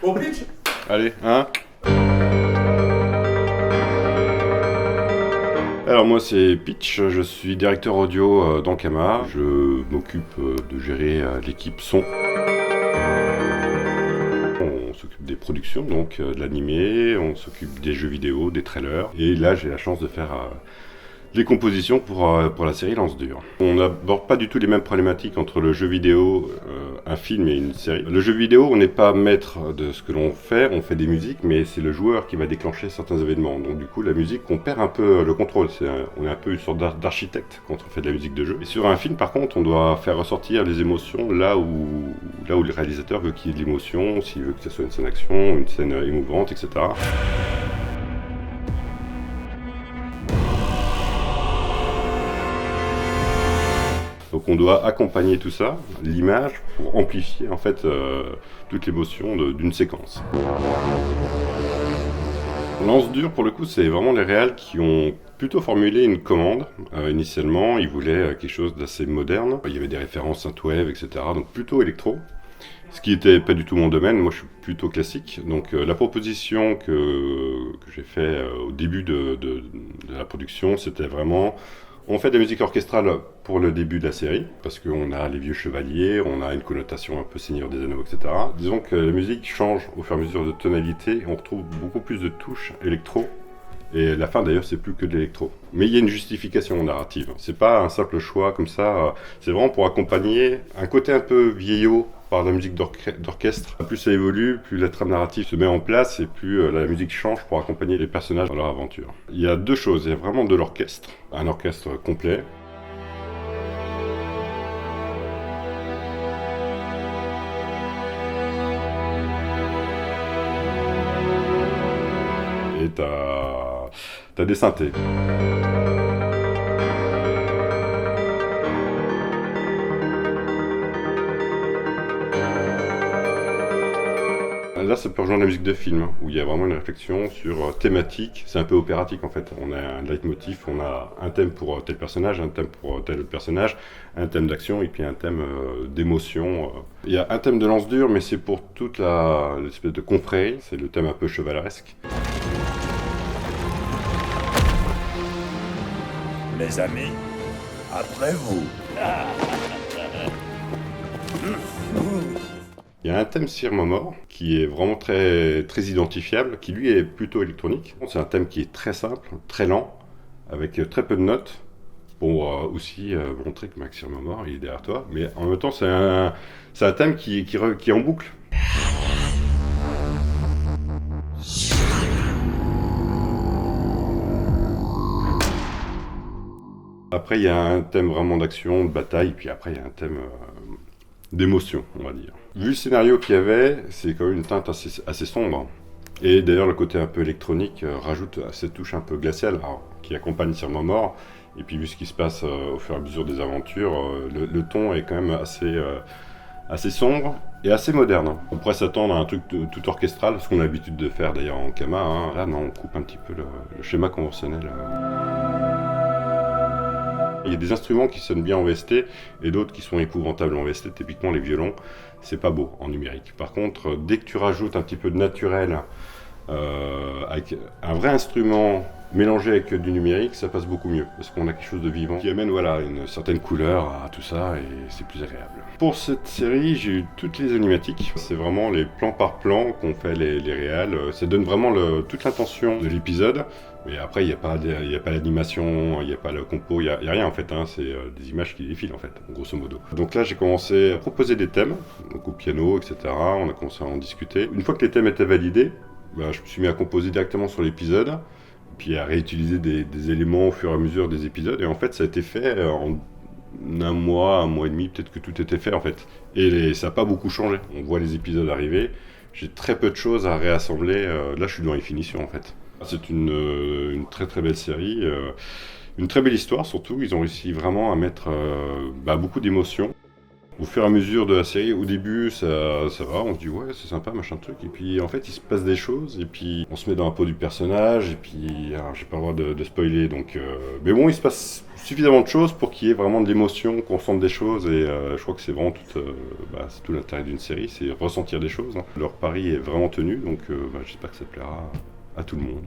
Au pitch. Allez, hein. Alors moi c'est Pitch, je suis directeur audio d'Ankama. Je m'occupe de gérer l'équipe son. On s'occupe des productions, donc de l'animé, on s'occupe des jeux vidéo, des trailers. Et là j'ai la chance de faire les compositions pour la série Lance Dur. On n'aborde pas du tout les mêmes problématiques entre le jeu vidéo, un film et une série. Le jeu vidéo, on n'est pas maître de ce que l'on fait, on fait des musiques, mais c'est le joueur qui va déclencher certains événements. Donc du coup, la musique, on perd un peu le contrôle. On est un peu une sorte d'architecte quand on fait de la musique de jeu. Et sur un film, par contre, on doit faire ressortir les émotions là où le réalisateur veut qu'il y ait de l'émotion, s'il veut que ce soit une scène action, une scène émouvante, etc. Donc on doit accompagner tout ça, l'image, pour amplifier en fait toute l'émotion d'une séquence. Lance Dur, pour le coup, c'est vraiment les réals qui ont plutôt formulé une commande. Initialement, ils voulaient quelque chose d'assez moderne. Il y avait des références synthwave, etc. Donc plutôt électro. Ce qui n'était pas du tout mon domaine, moi je suis plutôt classique. Donc la proposition que j'ai faite au début de la production, c'était vraiment... On fait de la musique orchestrale pour le début de la série, parce qu'on a les vieux chevaliers, on a une connotation un peu Seigneur des Anneaux, etc. Disons que la musique change au fur et à mesure de tonalité, et on retrouve beaucoup plus de touches électro. Et la fin d'ailleurs c'est plus que de l'électro. Mais il y a une justification narrative. C'est pas un simple choix comme ça, c'est vraiment pour accompagner un côté un peu vieillot par la musique d'orchestre. Plus ça évolue, plus la trame narrative se met en place et plus la musique change pour accompagner les personnages dans leur aventure. Il y a deux choses, il y a vraiment de l'orchestre, un orchestre complet. Et t'as des synthés. Là, ça peut rejoindre la musique de film, où il y a vraiment une réflexion sur thématique. C'est un peu opératique en fait. On a un leitmotiv, on a un thème pour tel personnage, un thème pour tel autre personnage, un thème d'action et puis un thème d'émotion. Il y a un thème de lance dure, mais c'est pour toute l'espèce de confrérie. C'est le thème un peu chevaleresque. Mes amis, après vous. Il y a un thème Sir Momor qui est vraiment très, très identifiable, qui lui est plutôt électronique. C'est un thème qui est très simple, très lent, avec très peu de notes, pour aussi montrer que Max Sir Momor il est derrière toi. Mais en même temps, c'est un thème qui est en boucle. Après, il y a un thème vraiment d'action, de bataille, puis après, il y a un thème d'émotion, on va dire. Vu le scénario qu'il y avait, c'est quand même une teinte assez sombre. Et d'ailleurs, le côté un peu électronique rajoute cette touche un peu glaciale qui accompagne Sir Momor. Et puis, vu ce qui se passe au fur et à mesure des aventures, le ton est quand même assez sombre et assez moderne. On pourrait s'attendre à un truc tout orchestral, ce qu'on a l'habitude de faire d'ailleurs en Kama. Là, non, on coupe un petit peu le schéma conventionnel. Il y a des instruments qui sonnent bien en VST et d'autres qui sont épouvantables en VST. Typiquement les violons, c'est pas beau en numérique. Par contre, dès que tu rajoutes un petit peu de naturel avec un vrai instrument mélangé avec du numérique, ça passe beaucoup mieux parce qu'on a quelque chose de vivant qui amène une certaine couleur à tout ça et c'est plus agréable. Pour cette série, j'ai eu toutes les animatiques. C'est vraiment les plan par plan qu'ont fait les réals. Ça donne vraiment toute l'intention de l'épisode. Mais après, il n'y a pas l'animation, il n'y a pas le compo, il n'y a rien en fait. C'est des images qui défilent en fait, grosso modo. Donc là, j'ai commencé à proposer des thèmes, donc au piano, etc. On a commencé à en discuter. Une fois que les thèmes étaient validés, je me suis mis à composer directement sur l'épisode, puis à réutiliser des éléments au fur et à mesure des épisodes. Et en fait, ça a été fait en un mois et demi, peut-être que tout était fait en fait. Et ça n'a pas beaucoup changé. On voit les épisodes arriver. J'ai très peu de choses à réassembler. Là, je suis dans les finitions en fait. C'est une très très belle série, une très belle histoire surtout. Ils ont réussi vraiment à mettre beaucoup d'émotions. Au fur et à mesure de la série, au début, ça va, on se dit ouais, c'est sympa, machin truc, et puis en fait, il se passe des choses, et puis on se met dans la peau du personnage, et puis alors, j'ai pas le droit de spoiler, donc mais bon, il se passe suffisamment de choses pour qu'il y ait vraiment de l'émotion, qu'on sente des choses, et je crois que c'est vraiment c'est tout l'intérêt d'une série, c'est ressentir des choses. Hein. Leur pari est vraiment tenu, donc j'espère que ça plaira à tout le monde.